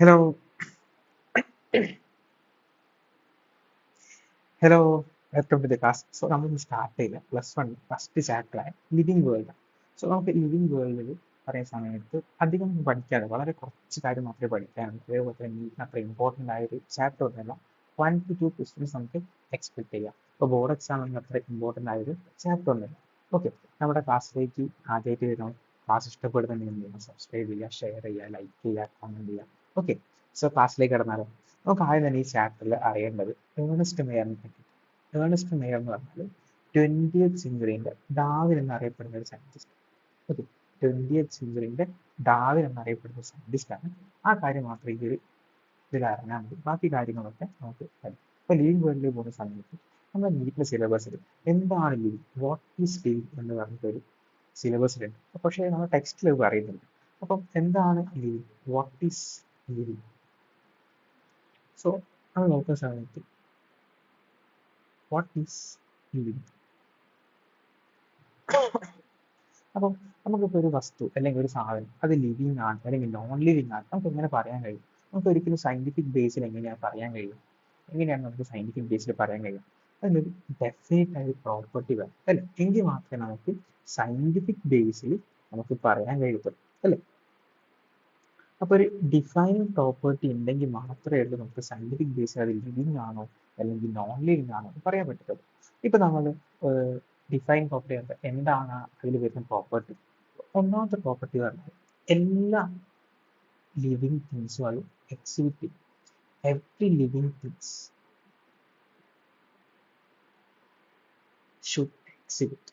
Hello, hello, welcome to the class. So നമ്മൾ start ചെയ്യില്ല +1 first ചാപ്റ്ററായ living world. So നമുക്ക് living വേൾഡിൽ പറയുന്ന സമയത്ത് അധികം ഒന്നും പഠിക്കാതെ വളരെ കുറച്ച് കാര്യം മാത്രമേ പഠിക്കാനുള്ളൂ. അതേപോലെ തന്നെ നീറ്റിന് അത്ര ഇമ്പോർട്ടൻ്റ് ആയ ഒരു ചാപ്റ്റർ ഒന്നുമല്ല. 1 to 2 ക്വസ്റ്റ്യൻസ് നമുക്ക് എക്സ്പെക്ട് ചെയ്യാം. ഇപ്പോൾ ബോർഡ് എക്സാമിന് അത്ര ഇമ്പോർട്ടൻ്റ് ആയ ഒരു ചാപ്റ്റർ ഒന്നുമില്ല. ഓക്കെ, നമ്മുടെ ക്ലാസ്സിലേക്ക് ആദ്യമായിട്ട് വരുന്ന ക്ലാസ് ഇഷ്ടപ്പെടുന്നുണ്ടെങ്കിൽ എന്ത് ചെയ്യണം? സബ്സ്ക്രൈബ് ചെയ്യുക, ഷെയർ ചെയ്യുക, ലൈക്ക് ചെയ്യുക, കമൻറ്റ് ചെയ്യുക. ഓക്കെ, സോ ക്ലാസ്സിലേക്ക് കടന്നാലോ? നമുക്ക് ആദ്യം തന്നെ ഈ ചാപ്റ്ററിൽ അറിയേണ്ടത് ഏണസ്റ്റ് മേയറിനെ പറ്റി. ഏണസ്റ്റ് മേയർ എന്ന് പറഞ്ഞാൽ 20th സെഞ്ചുറിന്റെ ഡാർവിൻ എന്നറിയപ്പെടുന്ന ഒരു സയന്റിസ്റ്റ്. ഓക്കെ, 20th സെഞ്ചുറിന്റെ ഡാർവിൻ എന്നറിയപ്പെടുന്ന സയന്റിസ്റ്റ് ആണ്. ആ കാര്യം മാത്രം ഈ ഒരു ഇതിൽ അറിഞ്ഞാൽ മതി. ബാക്കി കാര്യങ്ങളൊക്കെ നമുക്ക് പഠിക്കാം. ഇപ്പൊ ലിവിങ് വേൾഡിൽ പോകുന്ന സമയത്ത് നമ്മുടെ നീറ്റിന്റെ സിലബസിൽ എന്താണ് ലിവിങ്, വാട്ട് ഈസ് ലിവിങ് എന്ന് പറഞ്ഞിട്ടൊരു സിലബസിലുണ്ട്. പക്ഷേ നമ്മുടെ ടെക്സ്റ്റിൽ അത് പറയുന്നുണ്ട്. അപ്പം എന്താണ് living, what is living? So അത് നോക്കുന്ന സമയത്ത് വാട്ട് ഈസ് ലിവിങ്, അപ്പം നമുക്കിപ്പോൾ ഒരു വസ്തു അല്ലെങ്കിൽ ഒരു സാധനം അത് ലിവിങ് ആണ് അല്ലെങ്കിൽ നോൺ ലിവിങ് ആണ് നമുക്ക് എങ്ങനെ പറയാൻ കഴിയും? നമുക്ക് ഒരിക്കലും സയന്റിഫിക് ബേസിൽ എങ്ങനെയാണ് പറയാൻ കഴിയും? എങ്ങനെയാണ് നമുക്ക് സയന്റിഫിക് ബേസിൽ പറയാൻ കഴിയും? അതിനൊരു ഡെഫിനറ്റ് ആയ പ്രോപ്പർട്ടി വേണം അല്ലേ? എങ്കിൽ മാത്രമേ നമുക്ക് സയന്റിഫിക് ബേസിൽ നമുക്ക് പറയാൻ കഴിയത്തുള്ളൂ അല്ലേ? അപ്പോൾ ഒരു ഡിഫൈനിങ് പ്രോപ്പർട്ടി ഉണ്ടെങ്കിൽ മാത്രമേ ഉള്ളൂ നമുക്ക് സയന്റിഫിക് ബേസിൽ അത് ലിവിങ് ആണോ അല്ലെങ്കിൽ നോൺ ലിവിങ് ആണോ എന്ന് പറയാൻ പറ്റത്തുള്ളൂ. ഇപ്പൊ നമ്മൾ ഡിഫൈൻ പ്രോപ്പർട്ടി എന്താണ് അതിൽ വരുന്ന പ്രോപ്പർട്ടി? ഒന്നാമത്തെ പ്രോപ്പർട്ടി പറഞ്ഞാൽ എല്ലാ ലിവിങ് തിങ്സും അത് എക്സിബിറ്റ് ചെയ്യും. Every living things should exhibit.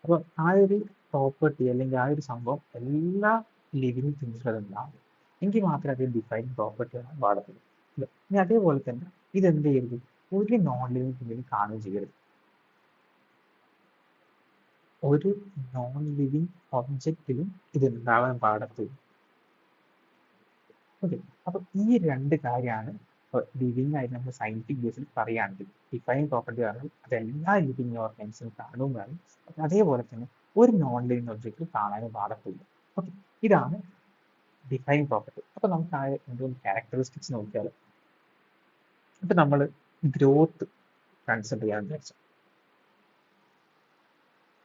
അപ്പൊ ആ ഒരു പ്രോപ്പർട്ടി അല്ലെങ്കിൽ ആ ഒരു സംഭവം എല്ലാ ലിവിങ് തിങ്സിലും അതുണ്ടാവും. എങ്കിൽ മാത്രമേ അത് ഡിഫൈൻ പ്രോപ്പർട്ടി ആകാൻ പാടുള്ളൂ. ഇനി അതേപോലെ തന്നെ ഇതെന്ത് ചെയ്യരുത്? ഒരു നോൺ ലിവിങ് തിങ്ങിലും കാണുകയും ചെയ്യരുത്. ഒരു നോൺ ലിവിങ് ഒബ്ജക്റ്റിലും ഇത് ഉണ്ടാവാൻ പാടത്തില്ല. ഓക്കെ, അപ്പൊ ഈ രണ്ട് കാര്യമാണ് ലിവിങ് ആയിട്ട് നമ്മൾ സയന്റിഫിക് ബേസിൽ പറയുകയാണെങ്കിൽ ഡിഫൈൻ പ്രോപ്പർട്ടി പറഞ്ഞാൽ അത് എല്ലാ ലിവിങ് ഓർഗാനിസിലും കാണുകയും വേണം. അതേപോലെ തന്നെ ഒരു നോൺ ലിവിങ് ഒബ്ജക്റ്റിൽ കാണാനും പാടത്തില്ല. ഓക്കെ, ഇതാണ് ഡിഫൈൻ പ്രോപ്പർട്ടി. അപ്പൊ നമുക്ക് ആ എന്തുകൊണ്ട് ക്യാരക്ടറിസ്റ്റിക്സ് നോക്കിയാൽ ഇപ്പൊ നമ്മൾ ഗ്രോത്ത് കൺസിഡർ ചെയ്യാൻ വിചാരിച്ചു.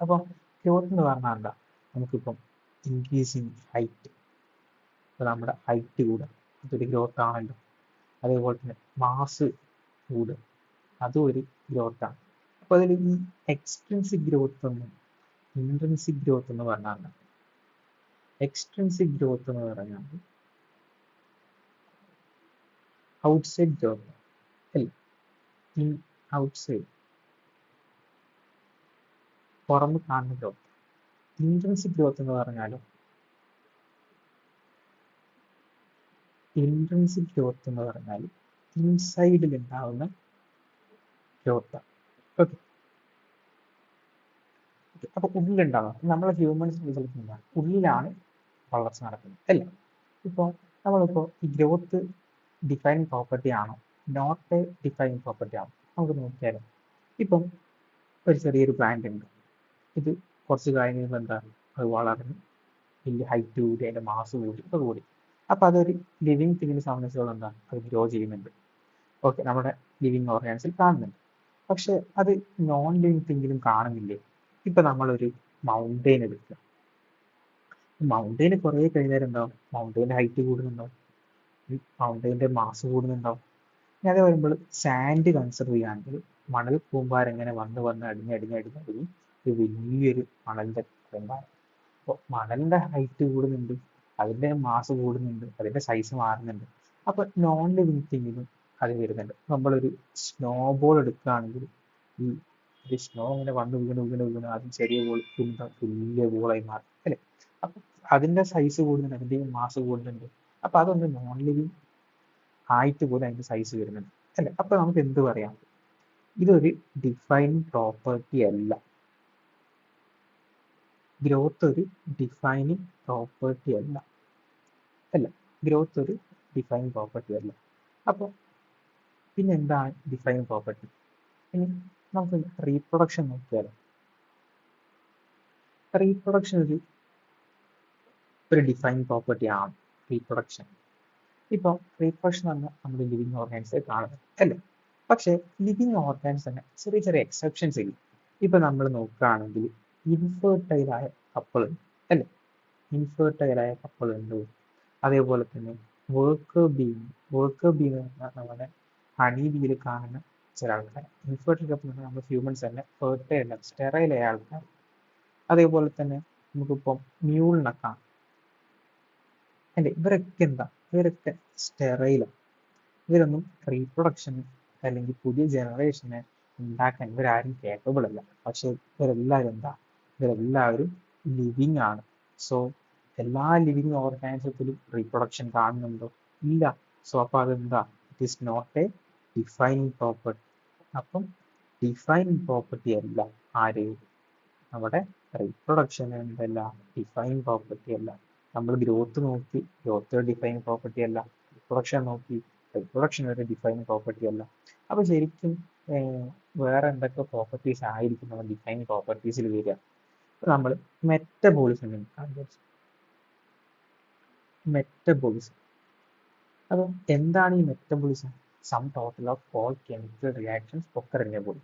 അപ്പോൾ ഗ്രോത്ത് എന്ന് പറഞ്ഞാൽ എന്താ? നമുക്കിപ്പം ഇൻക്രീസിങ് ഹൈറ്റ്, ഇപ്പൊ നമ്മുടെ ഹൈറ്റ് കൂടുക, അതൊരു ഗ്രോത്ത് ആണല്ലോ. അതേപോലെ തന്നെ മാസ് കൂടുക, അതും ഒരു ഗ്രോത്ത് ആണ്. അപ്പൊ അതിൽ ഈ എക്സ്ട്രിൻസിക് ഗ്രോത്ത് എന്നും ഇൻട്രിൻസിക് ഗ്രോത്ത് എന്ന് പറഞ്ഞാൽ എക്സ്ട്രിൻസിക് ഗ്രോത്ത് എന്ന് പറഞ്ഞാൽ ഔട്ട്സൈഡ് ഗ്രോത്ത് അല്ലേ? ഇൻ ഔട്ട്സൈഡ്, പുറമെ കാണുന്ന ഗ്രോത്ത്. ഇൻട്രിൻസിക് ഗ്രോത്ത് എന്ന് പറഞ്ഞാലും ഇൻട്രിൻസിക് ഗ്രോത്ത് എന്ന് പറഞ്ഞാൽ ഇൻസൈഡിൽ ഉണ്ടാവുന്ന ഗ്രോത്ത്. ഓക്കെ, അപ്പൊ ഉള്ളിലുണ്ടാവുക നമ്മളെ ഹ്യൂമൻസിന്റെ റിസൾട്ട് എന്താണ്? ഉള്ളിലാണ് വളർച്ച നടക്കുന്നത് അല്ലേ? ഇപ്പോൾ നമ്മളിപ്പോൾ ഈ ഗ്രോത്ത് ഡിഫൈൻ പ്രോപ്പർട്ടി ആണോ നോട്ട് എ ഡിഫൈൻ പ്രോപ്പർട്ടി ആണോ നമുക്ക് നോക്കിയാലും ഇപ്പം ഒരു ചെറിയൊരു പ്ലാന്റ് ഉണ്ട്. ഇത് കുറച്ച് കഴിഞ്ഞപ്പോൾ എന്താ, അത് വളർന്ന് വലിയ ഹൈറ്റ് കൂടി അതിന്റെ മാസ് കൂടി ഒക്കെ കൂടി. അപ്പൊ അതൊരു ലിവിങ് തിങ്ങിനെ സംബന്ധിച്ചോളം എന്താ, അത് ഗ്രോ ചെയ്യുന്നുണ്ട്. ഓക്കെ, നമ്മുടെ ലിവിങ് ഓർഗാൻസിൽ കാണുന്നുണ്ട്. പക്ഷെ അത് നോൺ ലിവിങ് തിങ്ങിലും കാണുന്നില്ലേ? ഇപ്പൊ നമ്മളൊരു മൗണ്ടെയിൻ എടുക്കുക. മൗണ്ടെയിന് കുറെ കഴിഞ്ഞാൽ ഉണ്ടാവും മൗണ്ടെയിൻ്റെ ഹൈറ്റ് കൂടുന്നുണ്ടാവും, മൗണ്ടെയിൻ്റെ മാസ് കൂടുന്നുണ്ടാവും. ഇനി അത് വരുമ്പോൾ സാൻഡ് കൺസിഡർ ചെയ്യുകയാണെങ്കിൽ മണൽ കൂമ്പാരം ഇങ്ങനെ വന്ന് വന്ന് അടിഞ്ഞ് ഒരു വലിയൊരു മണലിന്റെ കൂമ്പാരം. അപ്പോൾ മണലിന്റെ ഹൈറ്റ് കൂടുന്നുണ്ട്, അതിന്റെ മാസ് കൂടുന്നുണ്ട്, അതിന്റെ സൈസ് മാറുന്നുണ്ട്. അപ്പൊ നോൺ ലിവിങ് തിങ്ങിലും അത് വരുന്നുണ്ട്. നമ്മളൊരു സ്നോ ബോൾ എടുക്കുകയാണെങ്കിൽ ഈ ഒരു സ്നോ ഇങ്ങനെ വന്ന് വീണ് ആദ്യം ചെറിയ ബോൾ പിന്നെ വലിയ ബോളായി മാറും അല്ലെ? അപ്പൊ അതിന്റെ സൈസ് കൂടുന്നുണ്ട്, അതിന്റെ മാസ് കൂടുന്നുണ്ട്. അപ്പൊ അതൊന്ന് നോൺ ലിവിങ് ആയിട്ട് പോലും അതിന്റെ സൈസ് വരുന്നുണ്ട് അല്ലെ? അപ്പൊ നമുക്ക് എന്ത് പറയാം? ഇതൊരു ഡിഫൈൻ പ്രോപ്പർട്ടി അല്ല. ഗ്രോത്ത് ഒരു ഡിഫൈനിങ് പ്രോപ്പർട്ടി അല്ല അല്ല ഗ്രോത്ത് ഒരു ഡിഫൈൻ പ്രോപ്പർട്ടി അല്ല. അപ്പോൾ പിന്നെ എന്താണ് ഡിഫൈൻ പ്രോപ്പർട്ടി? ഇനി നമുക്ക് റീപ്രൊഡക്ഷൻ നോക്കിയാലോ. റീപ്രൊഡക്ഷൻ ഒരു ഡിഫൈൻ പ്രോപ്പർട്ടി ആണ്. റീപ്രൊഡക്ഷൻ. ഇപ്പോൾ റീപ്രൊഡക്ഷൻ പറഞ്ഞാൽ നമ്മൾ ലിവിങ് ഓർഗാൻസ് കാണുന്നത് അല്ലേ? പക്ഷേ ലിവിങ് ഓർഗാൻസ് തന്നെ ചെറിയ ചെറിയ എക്സെപ്ഷൻസ് ഇല്ല. ഇപ്പൊ നമ്മൾ നോക്കുകയാണെങ്കിൽ ഇൻഫെർട്ടൈൽ ആയ കപ്പിൾ ഉണ്ട് അല്ലേ? ഇൻഫെർട്ടൈൽ ആയ കപ്പിൾ ഉണ്ട്. അതേപോലെ തന്നെ വർക്കർ ബീ എന്ന് പറഞ്ഞാൽ നമ്മുടെ ഹണി ബീയിൽ കാണുന്ന ചില ആൾക്കാർ. ഇൻഫെർട്ടൈൽ കപ്പിൾ എന്ന് പറഞ്ഞാൽ നമ്മൾ ഹ്യൂമൻസ് തന്നെ ഫെർട്ടൈൽ അല്ല സ്റ്റെറൈൽ ആയ ആൾക്കാർ. അതേപോലെ തന്നെ നമുക്കിപ്പം മ്യൂളിനെ കാണാം അല്ലേ? ഇവരൊക്കെ സ്റ്റെറൈലാണ്. ഇവരൊന്നും റീപ്രൊഡക്ഷൻ അല്ലെങ്കിൽ പുതിയ ജനറേഷനെ ഉണ്ടാക്കാൻ ഇവരാരും കേപ്പബിൾ അല്ല. പക്ഷെ ഇവരെല്ലാവരും ലിവിങ് ആണ്. സോ എല്ലാ ലിവിങ് ഓർഗാനിസത്തിലും റീപ്രൊഡക്ഷൻ കാണുന്നുണ്ടോ? ഇല്ല. സോ അപ്പൊ അതെന്താ? It is not a defining property. അപ്പം ഡിഫൈനിങ് പ്രോപ്പർട്ടി അല്ല ആര്? നമ്മുടെ റീപ്രൊഡക്ഷൻ എന്തല്ല ഡിഫൈനിങ് പ്രോപ്പർട്ടി അല്ല. നമ്മൾ ഗ്രോത്ത് നോക്കി, ഗ്രോത്ത് ഡിഫൈനിങ് പ്രോപ്പർട്ടി അല്ല. റിപ്രൊഡക്ഷൻ നോക്കി, റിപ്രൊഡക്ഷൻ ഒരു ഡിഫൈനിങ് പ്രോപ്പർട്ടി അല്ല. അപ്പൊ ശരിക്കും വേറെ എന്തൊക്കെ പ്രോപ്പർട്ടീസ് ആയിരിക്കും നമ്മൾ ഡിഫൈനിങ് പ്രോപ്പർട്ടീസിൽ വരിക? നമ്മൾ മെറ്റബോളിസം മെറ്റബോളിസം. അപ്പൊ എന്താണ് ഈ metabolism? Sum total of all chemical reactions occur in a body.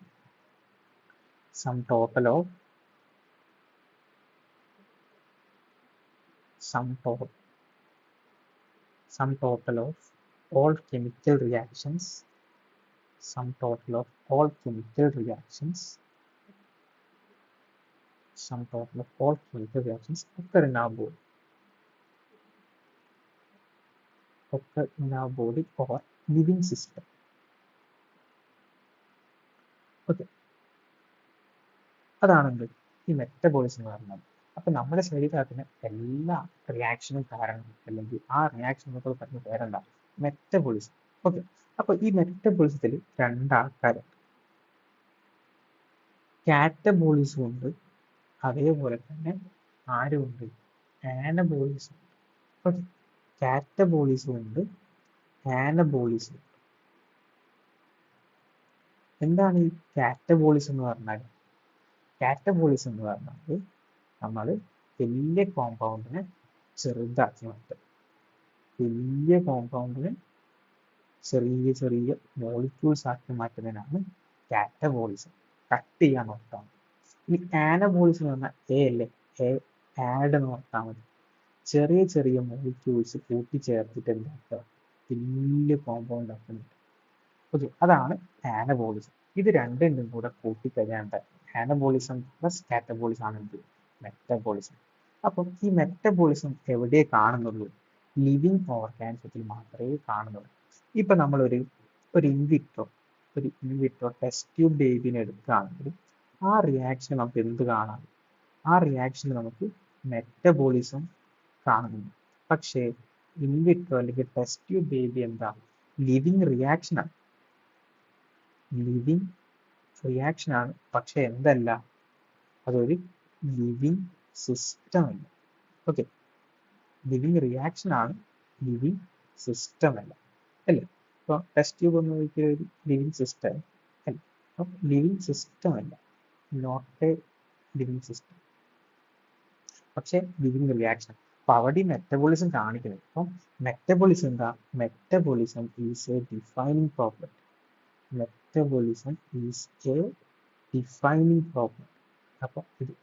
Sum total of all chemical reactions occur in our body or living system. Okay, അതാണെങ്കിൽ ഈ മെറ്റബോളിസം എന്ന് പറഞ്ഞാൽ അപ്പൊ നമ്മുടെ ശരീരത്തിന് എല്ലാ റിയാക്ഷനും കാരണം അല്ലെങ്കിൽ ആ റിയാക്ഷനുകൾ പറഞ്ഞ പേരെന്താ? മെറ്റബോളിസം. ഓക്കെ, അപ്പൊ ഈ മെറ്റബോളിസത്തിൽ രണ്ടാൾക്കാരുണ്ട്. കാറ്റബോളിസം ഉണ്ട്, അതേപോലെ തന്നെ ആരുമുണ്ട്? ആനബോളിസം. ഓക്കെ, കാറ്റബോളിസം ഉണ്ട്, ആനബോളിസം. എന്താണ് ഈ കാറ്റബോളിസം എന്ന് പറഞ്ഞാൽ? കാറ്റബോളിസം എന്ന് പറഞ്ഞാൽ നമ്മൾ വലിയ കോമ്പൗണ്ടിനെ ചെറുതാക്കി മാറ്റും. വലിയ കോമ്പൗണ്ടിനെ ചെറിയ ചെറിയ മോളിക്യൂൾസ് ആക്കി മാറ്റുന്നതിനാണ് കാറ്റബോളിസം. കട്ട് ചെയ്യാൻ നോക്കാം. ഈ ആനബോളിസം എന്ന് പറഞ്ഞാൽ എ അല്ലേ? ആഡ് എന്ന് നോക്കാൻ മതി. ചെറിയ ചെറിയ മോളിക്യൂൾസ് കൂട്ടിച്ചേർത്തിട്ട് എന്താക്കുക? വലിയ കോമ്പൗണ്ട് ആക്കുന്നുണ്ട്. ഓക്കെ, അതാണ് ആനബോളിസം. ഇത് രണ്ടും കൂടെ കൂട്ടിക്കഴിയാണ്ട് ആനബോളിസം പ്ലസ് കാറ്റബോളിസം ആണ് എന്ത്? മെറ്റബോളിസം. അപ്പം ഈ മെറ്റബോളിസം എവിടെയേ കാണുന്നുള്ളൂ? ലിവിങ് ഓർഗാനിസത്തിൽ മാത്രമേ കാണുന്നുള്ളൂ. ഇപ്പൊ നമ്മൾ ഒരു ഇൻവിട്രോ ടെസ്റ്റ് ട്യൂബ് ബേബിനെ എടുക്കുകയാണെങ്കിൽ ആ റിയാക്ഷൻ നമുക്ക് എന്ത് കാണാം? ആ റിയാക്ഷനിൽ നമുക്ക് മെറ്റബോളിസം കാണുന്നുണ്ട്. പക്ഷേ ഇൻവിട്രോ അല്ലെങ്കിൽ ടെസ്റ്റ് ട്യൂബ് ബേബി എന്താ? ലിവിങ് റിയാക്ഷൻ ആണ്. ലിവിങ് റിയാക്ഷൻ ആണ്, പക്ഷെ എന്തല്ല, അതൊരു ലിവിങ് സിസ്റ്റം അല്ല. ഓക്കെ, ലിവിങ് റിയാക്ഷൻ ആണ്, ലിവിങ് സിസ്റ്റം അല്ല. അല്ലേ? ഇപ്പൊ ടെസ്റ്റ് ട്യൂബ് എന്ന് ഒരു ലിവിങ് സിസ്റ്റം അല്ല. അപ്പം ലിവിങ് സിസ്റ്റം അല്ല, നോട്ട് എ ലിവിങ് സിസ്റ്റം, പക്ഷെ ലിവിങ് റിയാക്ഷൻ. അപ്പൊ അവിടെ മെറ്റബോളിസം കാണിക്കുന്നത്. അപ്പം മെറ്റബോളിസം എന്താ? Metabolism is a defining property. Metabolism is a defining property. അപ്പൊ ഇത്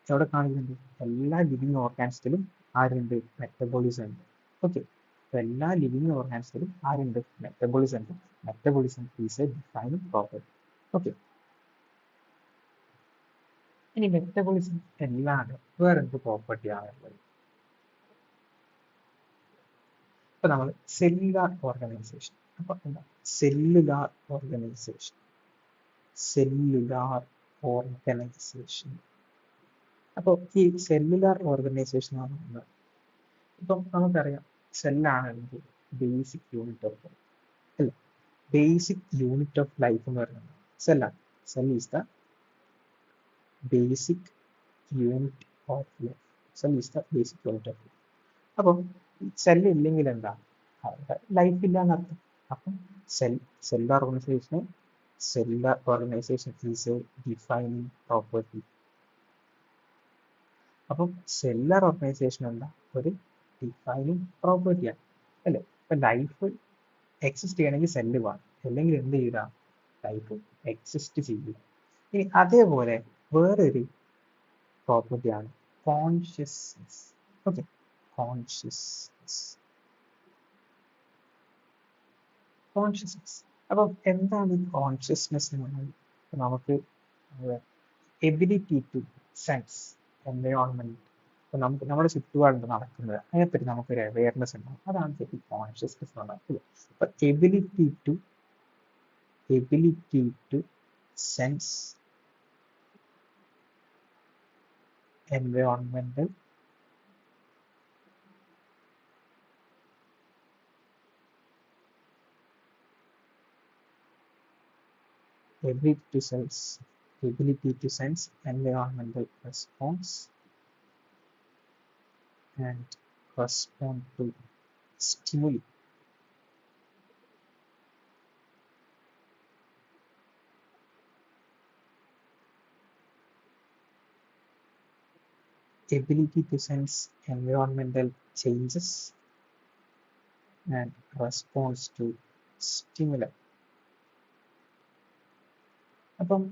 എവിടെ കാണിക്കുന്നുണ്ട്? എല്ലാ ലിവിങ് ഓർഗാനിസത്തിലും ആരുണ്ട്? മെറ്റബോളിസം ഉണ്ട്. ഓക്കെ, അപ്പൊ എല്ലാ ലിവിങ് ഓർഗാനിസത്തിലും ആരുണ്ട്? മെറ്റബോളിസം ഉണ്ട്. Metabolism is a defining property. Okay, ഇനി മെറ്റബോളിസം അല്ലാതെ വേറെന്ത് പ്രോപ്പർട്ടിയാണ് ഉള്ളത്? ഇപ്പൊ നമ്മൾ സെല്ലുലാർ ഓർഗനൈസേഷൻ. അപ്പൊ എന്താ സെല്ലുലാർ ഓർഗനൈസേഷൻ? അപ്പോൾ ഈ സെല്ലുലാർ ഓർഗനൈസേഷൻ എന്ന് പറയുന്നത്, ഇപ്പം നമുക്കറിയാം സെല്ലാണ് ബേസിക് യൂണിറ്റ് ഓഫ് ലൈഫ് അല്ലേ? ബേസിക് യൂണിറ്റ് ഓഫ് ലൈഫ് എന്ന് പറയുന്നത് സെല്ലാണ്. Cell is the basic unit of life. അപ്പം സെല്ല് ഇല്ലെങ്കിൽ എന്താ? ലൈഫ് ഇല്ല എന്നർത്ഥം. അപ്പം cellular organisation is a defining property. അപ്പം സെല്ലുലാർ ഓർഗനൈസേഷൻ എന്താ? ഒരു ഡിഫൈനിങ് പ്രോപ്പർട്ടിയാണ് അല്ലേ. ഇപ്പൊ ലൈഫ് എക്സിസ്റ്റ് ചെയ്യണമെങ്കിൽ സെല്ല് വേണം, അല്ലെങ്കിൽ എന്ത് ചെയ്യുക, ലൈഫ് എക്സിസ്റ്റ് ചെയ്യില്ല. ഇനി അതേപോലെ വേറൊരു പ്രോപ്പർട്ടിയാണ് കോൺഷ്യസ്നസ്. Okay, consciousness. കോൺഷ്യസ്നസ് അപ്പം എന്താണ് ഈ കോൺഷ്യസ്നസ് എന്ന് പറഞ്ഞാൽ? നമുക്ക് എബിലിറ്റി ടു സെൻസ് എൻവയോൺമെന്റ്, ഇപ്പൊ നമുക്ക് നമ്മുടെ ചുറ്റുപാടുണ്ട് നടക്കുന്നത്, അതിനെപ്പറ്റി നമുക്കൊരു അവയർനെസ് ഉണ്ടാവും. അതാണ് ശരിക്കും കോൺഷ്യസ്നസ് എന്ന് പറയുന്നത്. അപ്പൊ ability to sense environmental ability to sense environmental response and respond to stimuli. Ability to sense environmental changes and response to stimuli. അപ്പം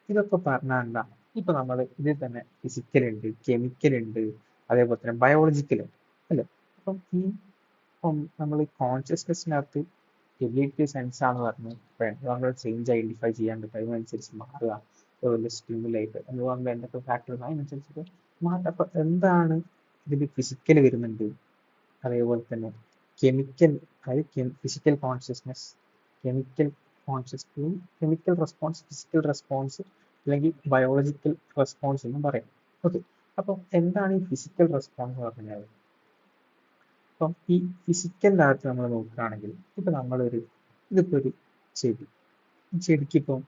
ഇതൊക്കെ പറഞ്ഞാൽ എന്താ, ഇപ്പൊ നമ്മൾ ഇതിൽ തന്നെ ഫിസിക്കൽ ഉണ്ട്, കെമിക്കൽ ഉണ്ട്, അതേപോലെ തന്നെ ബയോളജിക്കൽ ഉണ്ട് അല്ലേ. അപ്പം നമ്മൾ കോൺഷ്യസ്നെസ്സിനകത്ത് എബിലിറ്റി സെൻസ് ആണ് പറഞ്ഞത്, നമ്മൾ ചേഞ്ച് ഐഡന്റിഫൈ ചെയ്യാൻ പറ്റും, അതിനനുസരിച്ച് മാറുക, അതുപോലെ സ്റ്റിമുലേറ്റ് എന്തുകൊണ്ട് എന്തൊക്കെ ഫാക്ടേഴ്സ് അതിനനുസരിച്ചിട്ട് മാറ്റാം. അപ്പൊ എന്താണ് ഇതിൽ ഫിസിക്കൽ വരുന്നുണ്ട്, അതേപോലെ തന്നെ കെമിക്കൽ, അതായത് physical consciousness, chemical consciousness, chemical response, physical response, അല്ലെങ്കിൽ ബയോളജിക്കൽ റെസ്പോൺസ് എന്നും പറയാം. ഓക്കെ, അപ്പം എന്താണ് ഈ ഫിസിക്കൽ റെസ്പോൺസ് എന്ന് പറഞ്ഞാൽ? അപ്പം ഈ ഫിസിക്കലിനകത്ത് നമ്മൾ നോക്കുകയാണെങ്കിൽ ഇപ്പൊ ഇതിപ്പോ ഒരു ചെടി, ഈ ചെടിക്ക് ഇപ്പം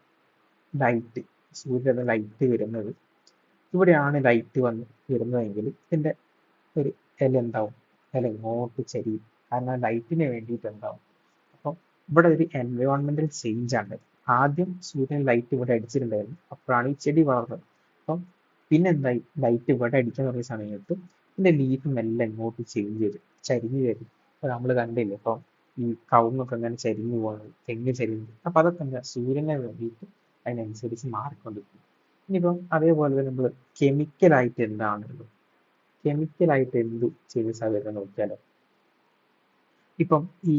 ലൈറ്റ്, സൂര്യന്റെ ലൈറ്റ് വരുന്നത് ഇവിടെയാണ് ലൈറ്റ് വരുന്നതെങ്കിൽ ഇതിന്റെ ഒരു ഇല എന്താവും, ഇല ഇങ്ങോട്ട് ചരിയും, കാരണം ലൈറ്റിന് വേണ്ടിയിട്ട് എന്താവും. അപ്പം ഇവിടെ ഒരു എൻവയോൺമെന്റൽ ചേഞ്ച് ആണ്. ആദ്യം സൂര്യൻ ലൈറ്റ് ഇവിടെ അടിച്ചിട്ടുണ്ടായിരുന്നു, അപ്പോഴാണ് ഈ ചെടി വളർന്നത്. അപ്പം പിന്നെ എന്തായി, ലൈറ്റ് ഇവിടെ അടിക്കാൻ തുടങ്ങിയ സമയത്ത് ഇതിന്റെ ലീഫ് മെല്ലെ ഇങ്ങോട്ട് ചേഞ്ച് ചെയ്ത് ചരിഞ്ഞു വരും. അപ്പൊ നമ്മൾ കണ്ടില്ലേ, ഇപ്പൊ ഈ കവുങ്ങൊക്കെ അങ്ങനെ ചരിഞ്ഞു പോകുന്നത്, തെങ്ങ് ചരിഞ്ഞു, അപ്പൊ അതൊക്കെ എന്താ, സൂര്യനെ വേണ്ടിയിട്ട് അതിനനുസരിച്ച് മാറിക്കൊണ്ടിരിക്കും. ഇനിയിപ്പം അതേപോലെ തന്നെ നമ്മൾ കെമിക്കലായിട്ട് എന്താണുള്ളത്, കെമിക്കലായിട്ട് എന്ത് ചേഞ്ചസാണ് വരുന്നത് നോക്കിയാലോ. ഇപ്പം ഈ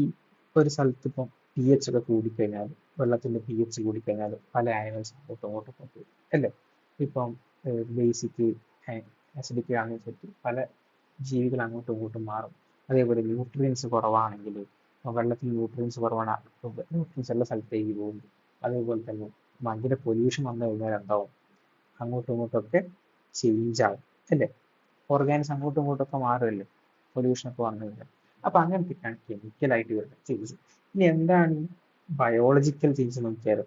ഒരു സ്ഥലത്ത് ഇപ്പം പി എച്ച് ഒക്കെ കൂടിക്കഴിഞ്ഞാൽ, വെള്ളത്തിന്റെ പി എച്ച് കൂടിക്കഴിഞ്ഞാൽ പല ആനിമൽസ് അങ്ങോട്ടും ഇങ്ങോട്ടും പോകും അല്ലേ. ഇപ്പം ബേസിക് ആസിഡിക് ആണെന്നുവെച്ചിട്ട് പല ജീവികൾ അങ്ങോട്ടും ഇങ്ങോട്ടും മാറും. അതേപോലെ ന്യൂട്രിയൻസ് കുറവാണെങ്കിൽ, വെള്ളത്തിൽ ന്യൂട്രിയൻസ് കുറവാണ്, ന്യൂട്രിയൻസ് എല്ലാ സ്ഥലത്തേക്ക് പോകും. അതേപോലെ തന്നെ ഭയങ്കര പൊല്യൂഷൻ വന്നു കഴിഞ്ഞാൽ എന്താവും, അങ്ങോട്ടും ഇങ്ങോട്ടും ഒക്കെ ചേഞ്ച് ആവും അല്ലേ. ഓർഗാനിക്സ് അങ്ങോട്ടും ഇങ്ങോട്ടും ഒക്കെ മാറുമല്ലേ പൊല്യൂഷൻ ഒക്കെ വന്നു കഴിഞ്ഞാൽ. അപ്പൊ അങ്ങനത്തെയൊക്കെയാണ് കെമിക്കലായിട്ട് വരുന്ന ചേഞ്ച്. ഇനി എന്താണ് ബയോളജിക്കൽ ചേഞ്ച് നോക്കിയാലോ.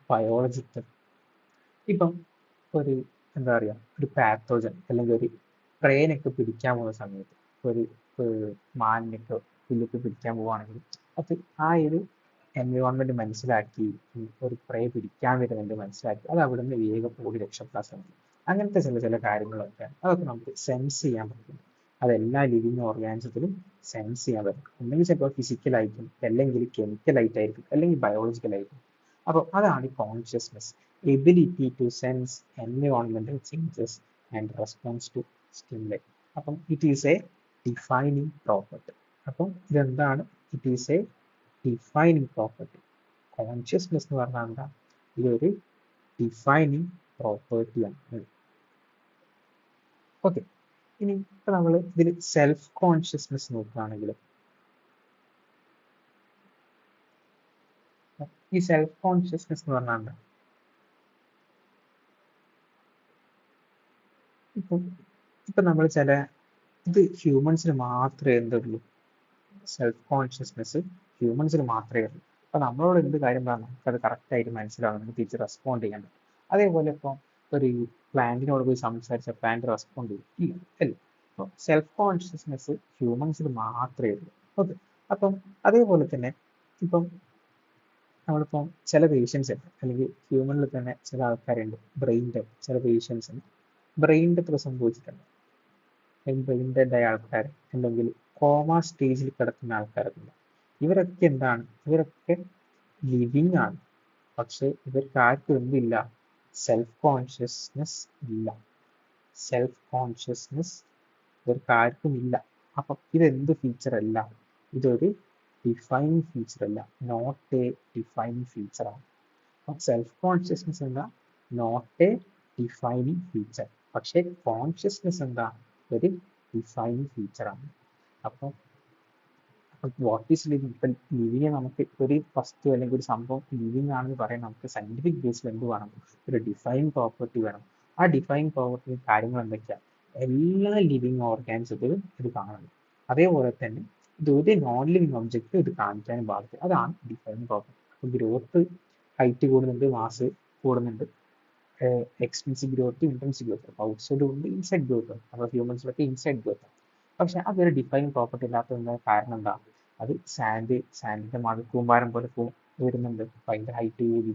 ബയോളജിക്കൽ ഇപ്പം ഒരു എന്താ പറയുക, ഒരു പാത്തോജൻ അല്ലെങ്കിൽ ഒരു പ്രേനൊക്കെ പിടിക്കാൻ പോകുന്ന സമയത്ത്, ഒരു മാനിനൊക്കെ പുല്ലൊക്കെ പിടിക്കാൻ പോവുകയാണെങ്കിൽ അത് ആ ഒരു എൻവയോൺമെന്റ് മനസ്സിലാക്കി, ഒരു പ്രേ പിടിക്കാൻ വരുന്നുണ്ട് മനസ്സിലാക്കി, അത് അവിടെ നിന്ന് വേഗം ഓടി രക്ഷപ്പെടാൻ ശ്രമിക്കും. അങ്ങനത്തെ ചില കാര്യങ്ങളൊക്കെ അതൊക്കെ നമുക്ക് സെൻസ് ചെയ്യാൻ പറ്റും. അതെല്ലാ ലിവിങ് ഓർഗാനിസത്തിലും സെൻസ് ചെയ്യാൻ പറ്റും. ഒന്നെങ്കിൽ ചിലപ്പോൾ ഫിസിക്കലായിരിക്കും, അല്ലെങ്കിൽ കെമിക്കലായിട്ടായിരിക്കും, അല്ലെങ്കിൽ ബയോളജിക്കലായിരിക്കും. അപ്പോൾ അതാണ് കോൺഷ്യസ്നെസ്, എബിലിറ്റി ടു സെൻസ് എൻവയോൺമെന്റൽ changes and response to stimuli. അപ്പം it is a defining property. അപ്പം ഇതെന്താണ്, it is a defining property. Consciousness എന്ന് പറഞ്ഞാൽ എന്താ, ഇതൊരു ഡിഫൈനിങ് പ്രോപ്പർട്ടിയാണ്. ഓക്കെ, ഇനി ഇപ്പൊ നമ്മൾ ഇതിൽ സെൽഫ് കോൺഷ്യസ്നെസ് നോക്കുകയാണെങ്കിൽ, ഈ സെൽഫ് കോൺഷ്യസ്നെസ് എന്ന് പറഞ്ഞാൽ എന്താ, ഇപ്പൊ നമ്മൾ ഇത് ഹ്യൂമൻസിന് മാത്രമേ എന്തുള്ളൂ, സെൽഫ് കോൺഷ്യസ്നെസ് ഹ്യൂമൻസിന് മാത്രമേ ഉള്ളൂ. അപ്പൊ നമ്മളോട് എന്ത് കാര്യം പറഞ്ഞാൽ നമുക്കത് കറക്റ്റ് ആയിട്ട് മനസ്സിലാവും, നമുക്ക് തിരിച്ച് റെസ്പോണ്ട് ചെയ്യാൻ പറ്റും. അതേപോലെ ഇപ്പൊ ഒരു പ്ലാന്റിനോട് പോയി സംസാരിച്ച പ്ലാന്റ് റെസ്പോണ്ട് ചെയ്യും അല്ലേ. അപ്പൊ സെൽഫ് കോൺഷ്യസ്നെസ് ഹ്യൂമൻസിന് മാത്രമേ ഉള്ളൂ. ഓക്കെ, അപ്പം അതേപോലെ തന്നെ ഇപ്പം നമ്മളിപ്പം ചില പേഷ്യൻസ് ഉണ്ട്, അല്ലെങ്കിൽ ഹ്യൂമനിൽ തന്നെ ചില ആൾക്കാരുണ്ട് ബ്രെയിൻ്റെ ചില പേഷ്യൻസിന് ബ്രെയിൻ്റെ അത്ര സംഭവിച്ചിട്ടുണ്ട്. ബ്രെയിൻ ഡെഡ് ആയ ആൾക്കാർ, അല്ലെങ്കിൽ കോമ സ്റ്റേജിൽ കിടക്കുന്ന ആൾക്കാരൊക്കെ, ഇവരൊക്കെ എന്താണ്? ഇവരൊക്കെ ലിവിങ് ആണ്. പക്ഷെ ഇവർക്ക് ആർക്കും എന്തില്ല? സെൽഫ് കോൺഷ്യസ്നെസ് ഇല്ല. സെൽഫ് കോൺഷ്യസ്നെസ് ഇവർക്ക് ആർക്കും ഇല്ല. അപ്പം ഇതെന്ത് ഫീച്ചർ അല്ല? ഇതൊരു ഡിഫൈൻ ഫീച്ചർ അല്ല, നോട്ട് എ ഡിഫൈൻ ഫീച്ചർ ആണ്. അപ്പം സെൽഫ് കോൺഷ്യസ്നെസ് എന്താ? Not a defining feature. പക്ഷെ കോൺഷ്യസ്നെസ് എന്താ? ഒരു ഡിഫൈനിങ് ഫീച്ചർ ആണ്. അപ്പം വാട്ട് ഈസ് ലിവിങ്? ഇപ്പം ലിവിങ് നമുക്ക് ഒരു വസ്തു അല്ലെങ്കിൽ ഒരു സംഭവം ലിവിങ് ആണെന്ന് പറയാൻ നമുക്ക് സയന്റിഫിക് ബേസിൽ എന്ത് വേണം? ഒരു ഡിഫൈൻ പ്രോപ്പർട്ടി വേണം. ആ ഡിഫൈൻ പ്രോപ്പർട്ടി കാര്യങ്ങൾ എന്തൊക്കെയാണ്? എല്ലാ ലിവിങ് ഓർഗാനിസത്തിലും ഇത് കാണുന്നു. അതേപോലെ തന്നെ ഇത് ഒരു നോൺ ലിവിങ് ഒബ്ജക്റ്റ് ഇത് കാണിക്കാനും പാടില്ല. അതാണ് ഡിഫൈൻ പ്രോപ്പർട്ടി. അപ്പോൾ ഗ്രോത്ത്, ഹൈറ്റ് കൂടുന്നുണ്ട്, മാസ് കൂടുന്നുണ്ട്, extensive growth, intensive growth, outside ഉണ്ട്, ഇൻസൈഡ് ഗ്രോത്ത്. നമ്മുടെ ഹ്യൂമൻസിലൊക്കെ ഇൻസൈഡ് ഗ്രോത്ത്. പക്ഷെ അതൊരു ഡിഫൈൻ പ്രോപ്പർട്ടി ഇല്ലാത്തതിൻ്റെ കാരണം എന്താ? അത് സാൻഡിന്റെ കൂമ്പാരം പോലെ വരുന്നുണ്ട്, അപ്പൊ അതിന്റെ ഹൈറ്റ് കൂടി.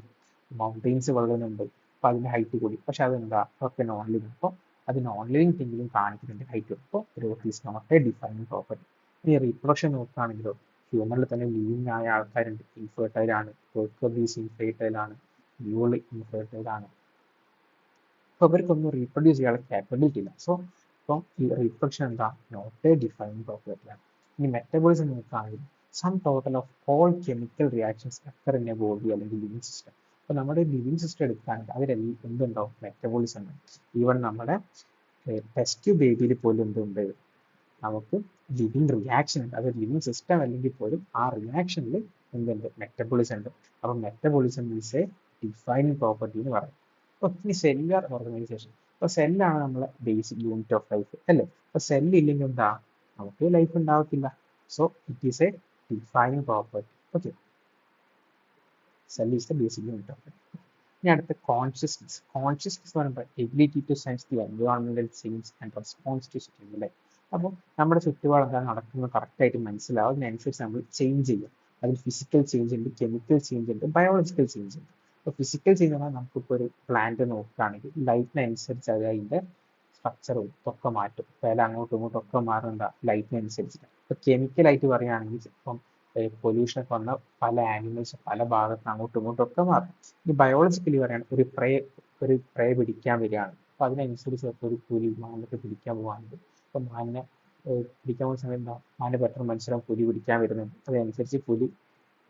മൗണ്ടെയിൻസ് വളരുന്നുണ്ട്, അപ്പൊ അതിന്റെ ഹൈറ്റ് കൂടി. പക്ഷെ അതെന്താ? അതൊക്കെ നോൺ ലിവിങ്. അപ്പോൾ അത് നോൺ ലിവിങ് തിങ്ങിലും കാണിക്കുന്നുണ്ട് ഹൈറ്റ്. അപ്പോൾ growth is not a defining property. ഇനി റീപ്രൊഡക്ഷൻ നോക്കുകയാണെങ്കിലോ, ഹ്യൂമനിൽ തന്നെ ലിവിങ് ആയ ആൾക്കാരുണ്ട്, ഇൻഫെർട്ടൈൽ ആണ്, ഇൻഫെർട്ടൈൽ ആണ്, മ്യൂള് ഇൻഫെർട്ടൈൽ ആണ്. അപ്പോൾ ഇവർക്കൊന്നും റീപ്രൊഡ്യൂസ് ചെയ്യാനുള്ള കാപ്പബിലിറ്റി ഇല്ല. സോ ഇപ്പം ഈ റീപ്രൊഡക്ഷൻ എന്താ? നോട്ട് എ ഡിഫൈനിങ് പ്രോപ്പർട്ടിയാണ്. ഇനി മെറ്റബോളിസം നോക്കുകയാണെങ്കിൽ sum total of all chemical reactions occur in A body അല്ലെങ്കിൽ ലിവിങ് സിസ്റ്റം. അപ്പോൾ നമ്മുടെ ലിവിങ് സിസ്റ്റം എടുക്കുകയാണെങ്കിൽ അതിലെല്ലാം എന്തുണ്ടാവും? മെറ്റബോളിസം ഉണ്ട്. ഈവൻ നമ്മുടെ ടെസ്റ്റ് ബേബിയിൽ പോലും എന്തുണ്ട്? നമുക്ക് ലിവിങ് റിയാക്ഷൻ ഉണ്ട്. അത് ലിവിങ് സിസ്റ്റം അല്ലെങ്കിൽ പോലും ആ റിയാക്ഷനിൽ എന്തുണ്ട്? മെറ്റബോളിസം ഉണ്ട്. അപ്പം metabolism is a defining property എന്ന് പറയും. അപ്പോൾ ഇനി സെല്ലുലാർ ഓർഗനൈസേഷൻ. അപ്പോൾ സെല്ലാണ് നമ്മളെ ബേസിക് യൂണിറ്റ് ഓഫ് ലൈഫ് അല്ലേ? അപ്പോൾ സെല്ല് ഇല്ലെങ്കിൽ എന്താ? നമുക്ക് ലൈഫ് ഉണ്ടാവത്തില്ല. So it is a defining property. Okay, cell is the basic unit of life. ഇനി അടുത്ത കോൺഷ്യസ്നസ്. കോൺഷ്യസ്നസ് എന്ന് പറയുമ്പോൾ എബിലിറ്റി ടു സെൻസ് ദി എൻവയോൺമെന്റൽ change and response to stimuli. അപ്പോൾ നമ്മുടെ ചുറ്റുപാട് എന്താണ് നടക്കുന്നത് കറക്റ്റായിട്ട് മനസ്സിലാവും. അതിനനുസരിച്ച് നമ്മൾ ചേഞ്ച് ചെയ്യും. അതിൽ ഫിസിക്കൽ ചേഞ്ച് ഉണ്ട്, കെമിക്കൽ ചേഞ്ച് ഉണ്ട്, ബയോളജിക്കൽ ചേഞ്ച് ഉണ്ട്. അപ്പോൾ ഫിസിക്കൽ ചേഞ്ച് പറഞ്ഞാൽ നമുക്കിപ്പോൾ ഒരു പ്ലാന്റ് നോക്കുകയാണെങ്കിൽ ലൈറ്റിനനുസരിച്ച് അത് അതിൻ്റെ സ്ട്രക്ചറും ഒക്കെ മാറ്റും. വില അങ്ങോട്ടും ഇങ്ങോട്ടും ഒക്കെ മാറുന്നുണ്ട് ലൈറ്റിനനുസരിച്ചിട്ട്. ഇപ്പോൾ കെമിക്കലായിട്ട് പറയുകയാണെങ്കിൽ ഇപ്പം പൊല്യൂഷനൊക്കെ വന്ന പല ആനിമൽസ് പല ഭാഗത്ത് അങ്ങോട്ടും ഇങ്ങോട്ടും ഒക്കെ മാറും. ഈ ബയോളജിക്കലി പറയുകയാണെങ്കിൽ ഒരു പ്രേ പിടിക്കാൻ വരികയാണ്. അപ്പോൾ അതിനനുസരിച്ച് ഒരു പുലി മാനൊക്കെ പിടിക്കാൻ പോവുകയാണെങ്കിൽ ഇപ്പം മാനിനെ പിടിക്കാൻ പോകുന്ന സമയം എന്താ? മാന് പെട്ടെന്ന് മനസ്സിലാവും പുലി പിടിക്കാൻ വരുന്നുണ്ട്. അതനുസരിച്ച് പുലി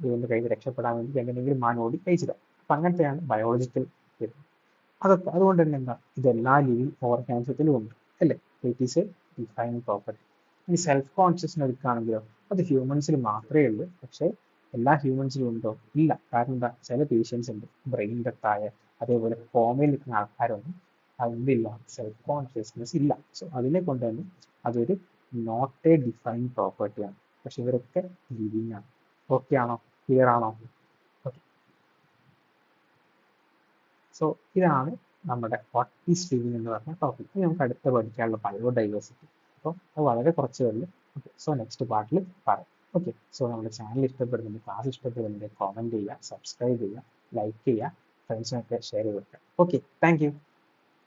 ഇതിൻ്റെ കയ്യിൽ രക്ഷപ്പെടാൻ വേണ്ടി എങ്ങനെയെങ്കിലും മാൻ ഓടി കഴിച്ചിടാം. അപ്പം അങ്ങനത്തെയാണ് ബയോളജിക്കൽ വരുന്നത്. അതൊക്കെ അതുകൊണ്ട് തന്നെ എന്താ? ഇതെല്ലാ ലിവിങ് ഓർഗാനിസത്തിലും ഉണ്ട് അല്ലേ? It is a defining property. ഇനി സെൽഫ് കോൺഷ്യസ്നെസ് എടുക്കുകയാണെങ്കിലോ, അത് ഹ്യൂമൻസിൽ മാത്രമേ ഉള്ളൂ. പക്ഷേ എല്ലാ ഹ്യൂമൻസിലും ഉണ്ടോ? ഇല്ല. കാരണം എന്താ? ചില പേഷ്യൻസ് ഉണ്ട് ബ്രെയിൻ ഡെത്ത് ആയ, അതേപോലെ കോമയിൽ നിൽക്കുന്ന ആൾക്കാരൊന്നും അതില്ല, സെൽഫ് കോൺഷ്യസ്നെസ് ഇല്ല. സോ അതിനെ കൊണ്ട് തന്നെ അതൊരു നോട്ട് എ ഡിഫൈൻ പ്രോപ്പർട്ടിയാണ്. പക്ഷെ ഇവരൊക്കെ ലിവിങ് ആണ്. ഓക്കെ ആണോ? ക്ലിയർ ആണോ? ഓക്കെ. സോ ഇതാണ് നമ്മുടെ വാട്ട് ഈസ് ലിവിങ് എന്ന് പറഞ്ഞ ടോപ്പിക്. ഇനി നമുക്ക് അടുത്ത പഠിക്കാനുള്ള ബയോഡൈവേഴ്സിറ്റി. അപ്പോൾ അത് വളരെ കുറച്ചേ ഉള്ളൂ. ഓക്കെ, സോ നെക്സ്റ്റ് പാർട്ടിൽ പറയാം. ഓക്കെ, സോ നമ്മുടെ ചാനൽ ഇഷ്ടപ്പെടുന്നുണ്ട്, ക്ലാസ് ഇഷ്ടപ്പെടുന്നുണ്ട്, കോമൻറ്റ് ചെയ്യുക, സബ്സ്ക്രൈബ് ചെയ്യുക, ലൈക്ക് ചെയ്യുക, ഫ്രണ്ട്സിനൊക്കെ ഷെയർ ചെയ്ത് കൊടുക്കുക. Okay, thank you.